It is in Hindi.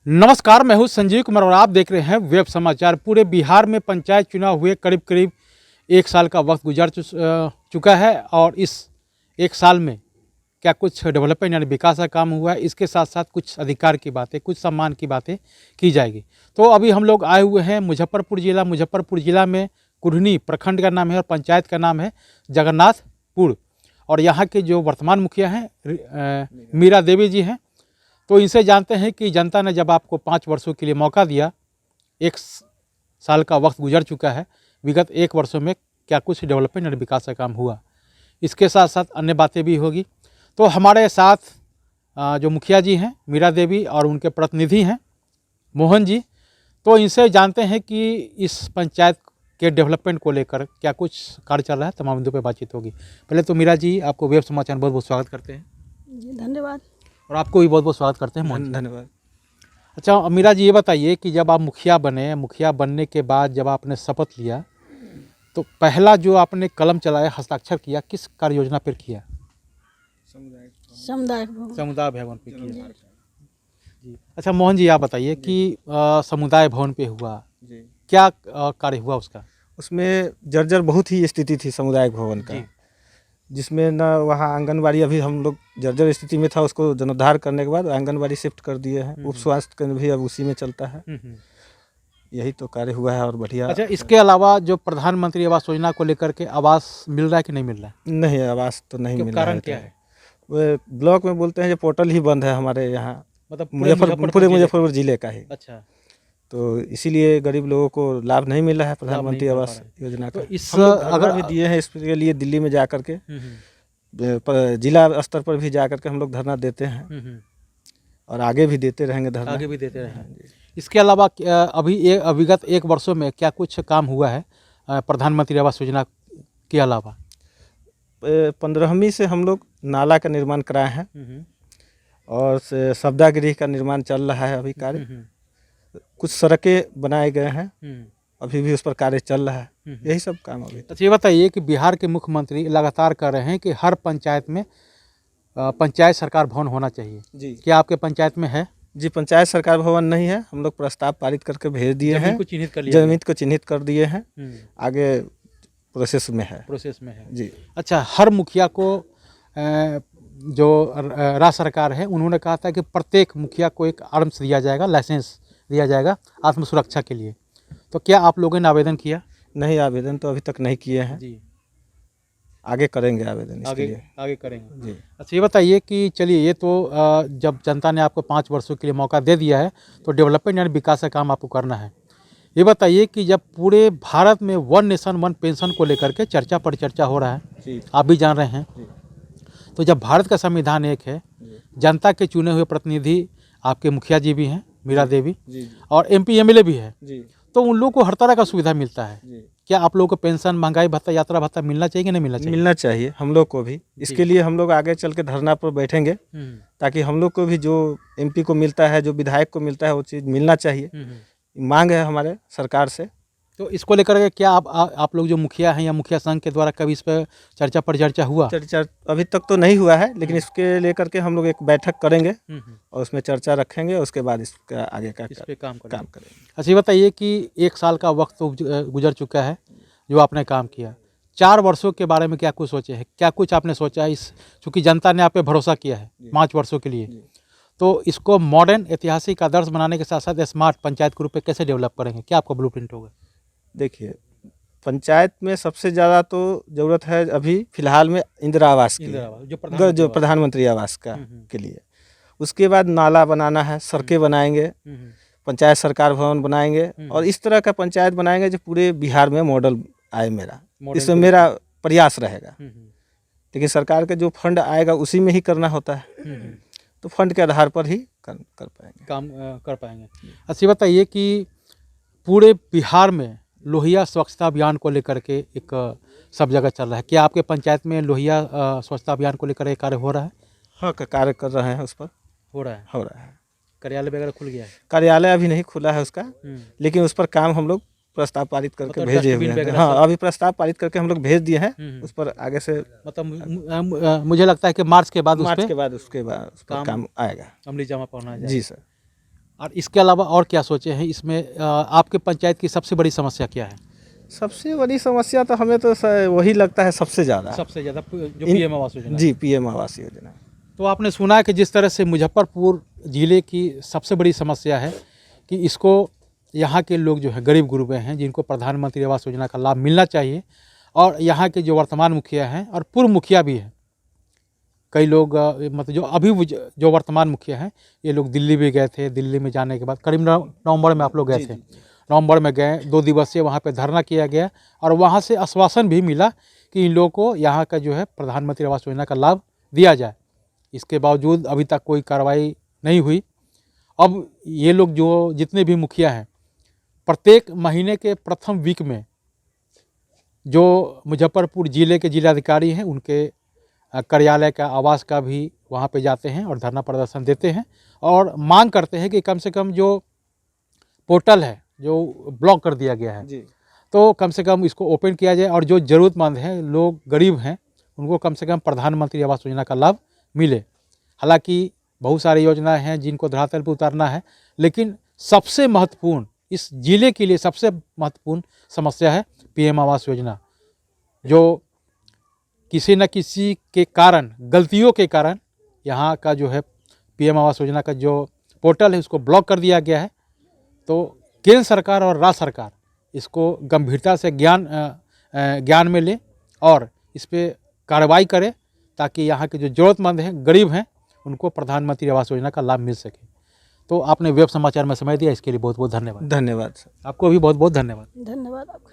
नमस्कार, मैं हूं संजीव कुमार और आप देख रहे हैं वेब समाचार। पूरे बिहार में पंचायत चुनाव हुए करीब करीब एक साल का वक्त गुजर चुका है और इस एक साल में क्या कुछ डेवलपमेंट यानी विकास का काम हुआ है, इसके साथ साथ कुछ अधिकार की बातें, कुछ सम्मान की बातें की जाएगी। तो अभी हम लोग आए हुए हैं मुजफ्फरपुर जिला में कुढ़नी प्रखंड का नाम है और पंचायत का नाम है जगन्नाथपुर। और यहाँ के जो वर्तमान मुखिया हैं मीरा देवी जी हैं। तो इनसे जानते हैं कि जनता ने जब आपको 5 वर्षों के लिए मौका दिया, एक साल का वक्त गुजर चुका है, विगत 1 वर्षों में क्या कुछ डेवलपमेंट और विकास का काम हुआ, इसके साथ साथ अन्य बातें भी होगी। तो हमारे साथ जो मुखिया जी हैं मीरा देवी और उनके प्रतिनिधि हैं मोहन जी, तो इनसे जानते हैं कि इस पंचायत के डेवलपमेंट को लेकर क्या कुछ कार्य चल रहा है, तमाम मुद्दों पर बातचीत होगी। पहले तो मीरा जी, आपको वेब समाचार बहुत बहुत स्वागत करते हैं। जी धन्यवाद। और आपको भी बहुत बहुत स्वागत करते हैं मोहन जी। धन्यवाद। अच्छा मीरा जी, ये बताइए कि जब आप मुखिया बनने के बाद जब आपने शपथ लिया, तो पहला जो आपने कलम चलाया, हस्ताक्षर किया, किस कार्य योजना पर किया? समुदाय भवन पे किया जी। अच्छा मोहन जी, आप बताइए कि समुदाय भवन पे हुआ जी, क्या कार्य हुआ उसका? उसमें जर्जर बहुत ही स्थिति थी समुदायिक भवन का, जिसमें न वहाँ आंगनबाड़ी अभी हम लोग जर्जर स्थिति में था, उसको जीर्णोद्धार करने के बाद आंगनबाड़ी शिफ्ट कर दिए हैं। उप स्वास्थ्य केंद्र भी अब उसी में चलता है। यही तो कार्य हुआ है और बढ़िया। अच्छा, इसके अलावा जो प्रधानमंत्री आवास योजना को लेकर के आवास मिल रहा है कि नहीं मिल रहा है? नहीं, आवास तो नहीं मिल रहा है। कारण क्या है? वो ब्लॉक में बोलते हैं जो पोर्टल ही बंद है हमारे यहाँ, मतलब पूरे मुजफ्फरपुर जिले का ही। अच्छा, तो इसीलिए गरीब लोगों को लाभ नहीं मिला है प्रधानमंत्री आवास योजना का। तो इस हम लोग धरना भी दिए हैं इसके लिए, दिल्ली में जा करके, जिला स्तर पर भी जा करके हम लोग धरना देते हैं और आगे भी देते रहेंगे धरना। आगे भी देते रहेंगे। इसके अलावा अभी विगत 1 वर्षों में क्या कुछ काम हुआ है प्रधानमंत्री आवास योजना के अलावा? 15वीं से हम लोग नाला का निर्माण कराए हैं और सब्दागृह का निर्माण चल रहा है अभी कार्य। कुछ सड़कें बनाए गए हैं, अभी भी उस पर कार्य चल रहा है। यही सब काम अभी। अच्छा, ये बताइए कि बिहार के मुख्यमंत्री लगातार कर रहे हैं कि हर पंचायत में पंचायत सरकार भवन होना चाहिए जी। क्या आपके पंचायत में है? जी, पंचायत सरकार भवन नहीं है। हम लोग प्रस्ताव पारित करके भेज दिए हैं, जमीन को चिन्हित कर दिए हैं। आगे प्रोसेस में है जी। अच्छा, हर मुखिया को जो राज्य सरकार है उन्होंने कहा था कि प्रत्येक मुखिया को एक आर्म्स दिया जाएगा, लाइसेंस दिया जाएगा आत्म सुरक्षा के लिए। तो क्या आप लोगों ने आवेदन किया? नहीं, आवेदन तो अभी तक नहीं किए हैं जी। आगे करेंगे आवेदन इसके लिए। आगे करेंगे जी। अच्छा, ये बताइए कि चलिए, ये तो जब जनता ने आपको 5 वर्षों के लिए मौका दे दिया है, तो डेवलपमेंट यानी विकास का काम आपको करना है। ये बताइए कि जब पूरे भारत में 1 नेशन 1 पेंशन को लेकर के चर्चा पर चर्चा हो रहा है जी। आप भी जान रहे हैं जी। तो जब भारत का संविधान एक है, जनता के चुने हुए प्रतिनिधि आपके मुखिया जी भी हैं मीरा देवी जी। और MP MLA भी है जी। तो उन लोगों को हर तरह का सुविधा मिलता है जी। क्या आप लोगों को पेंशन, महंगाई भत्ता, यात्रा भत्ता मिलना चाहिए कि नहीं मिलना चाहिए? मिलना चाहिए हम लोग को भी। इसके लिए हम लोग आगे चल के धरना पर बैठेंगे, ताकि हम लोग को भी जो MP को मिलता है, जो विधायक को मिलता है, वो चीज़ मिलना चाहिए। मांग है हमारे सरकार से। तो इसको लेकर के क्या आप लोग जो मुखिया हैं या मुखिया संघ के द्वारा कभी इस पर चर्चा हुआ? चर्चा अभी तक तो नहीं हुआ है, लेकिन इसके लेकर के हम लोग एक बैठक करेंगे और उसमें चर्चा रखेंगे, उसके बाद इसका आगे का इस पे काम करेंगे। अच्छा, ये बताइए कि 1 साल का वक्त तो गुजर चुका है जो आपने काम किया, 4 वर्षों के बारे में क्या कुछ सोचे हैं? क्या कुछ आपने सोचा है चूँकि जनता ने आप पे भरोसा किया है 5 वर्षों के लिए, तो इसको मॉडर्न ऐतिहासिक आदर्श बनाने के साथ साथ स्मार्ट पंचायत के रूप में कैसे डेवलप करेंगे? क्या आपका ब्लूप्रिंट होगा? देखिए, पंचायत में सबसे ज़्यादा तो ज़रूरत है अभी फ़िलहाल में इंदिरा आवास की, जो प्रधानमंत्री आवास का के लिए। उसके बाद नाला बनाना है, सड़कें बनाएंगे, पंचायत सरकार भवन बनाएंगे और इस तरह का पंचायत बनाएंगे जो पूरे बिहार में मॉडल आए। इसमें मेरा प्रयास रहेगा। लेकिन सरकार का जो फंड आएगा उसी में ही करना होता है, तो फंड के आधार पर ही काम कर पाएंगे। अच्छा, बताइए कि पूरे बिहार में लोहिया स्वच्छता अभियान को लेकर के एक सब जगह चल रहा है, क्या आपके पंचायत में लोहिया स्वच्छता अभियान को लेकर एक कार्य हो रहा है? हाँ, कार्य कर रहे हैं, उस पर हो रहा है। कार्यालय वगैरह खुल गया है? कार्यालय अभी नहीं खुला है उसका, लेकिन उस पर काम हम लोग प्रस्ताव पारित करके भेजे हुए हैं। हाँ, अभी प्रस्ताव पारित करके हम लोग भेज दिए हैं। उस पर आगे से मतलब मुझे लगता है कि मार्च के बाद उसके बाद काम आएगा, अमली जामा पहना जाएगा। जी सर। और इसके अलावा और क्या सोचे हैं इसमें? आपके पंचायत की सबसे बड़ी समस्या क्या है? सबसे बड़ी समस्या तो हमें तो वही लगता है सबसे ज़्यादा सबसे ज़्यादा जो पीएम आवास योजना। जी, पीएम आवास योजना। तो आपने सुना है कि जिस तरह से मुजफ्फरपुर ज़िले की सबसे बड़ी समस्या है कि इसको यहाँ के लोग जो हैं गरीब गुरबे हैं जिनको प्रधानमंत्री आवास योजना का लाभ मिलना चाहिए, और यहाँ के जो वर्तमान मुखिया हैं और पूर्व मुखिया भी हैं, कई लोग मतलब जो अभी जो वर्तमान मुखिया हैं ये लोग दिल्ली भी गए थे। दिल्ली में जाने के बाद करीब नवंबर में आप लोग गए थे, नवंबर में गए, 2 दिवसीय वहाँ पे धरना किया गया और वहाँ से आश्वासन भी मिला कि इन लोगों को यहाँ का जो है प्रधानमंत्री आवास योजना का लाभ दिया जाए। इसके बावजूद अभी तक कोई कार्रवाई नहीं हुई। अब ये लोग जो जितने भी मुखिया हैं प्रत्येक महीने के प्रथम वीक में जो मुजफ्फरपुर ज़िले के जिलाधिकारी हैं उनके कार्यालय का आवास का भी वहाँ पे जाते हैं और धरना प्रदर्शन देते हैं और मांग करते हैं कि कम से कम जो पोर्टल है जो ब्लॉक कर दिया गया है जी। तो कम से कम इसको ओपन किया जाए और जो ज़रूरतमंद हैं लोग गरीब हैं उनको कम से कम प्रधानमंत्री आवास योजना का लाभ मिले। हालांकि बहुत सारी योजनाएं हैं जिनको धरातल पर उतारना है, लेकिन सबसे महत्वपूर्ण इस ज़िले के लिए सबसे महत्वपूर्ण समस्या है पीएम आवास योजना, जो किसी न किसी के कारण, गलतियों के कारण यहाँ का जो है पीएम आवास योजना का जो पोर्टल है उसको ब्लॉक कर दिया गया है। तो केंद्र सरकार और राज्य सरकार इसको गंभीरता से ज्ञान में ले और इस पर कार्रवाई करे ताकि यहाँ के जो ज़रूरतमंद हैं, गरीब हैं, उनको प्रधानमंत्री आवास योजना का लाभ मिल सके। तो आपने वेब समाचार में समय दिया, इसके लिए बहुत बहुत धन्यवाद। धन्यवाद सर। आपको भी बहुत बहुत धन्यवाद। धन्यवाद आपका।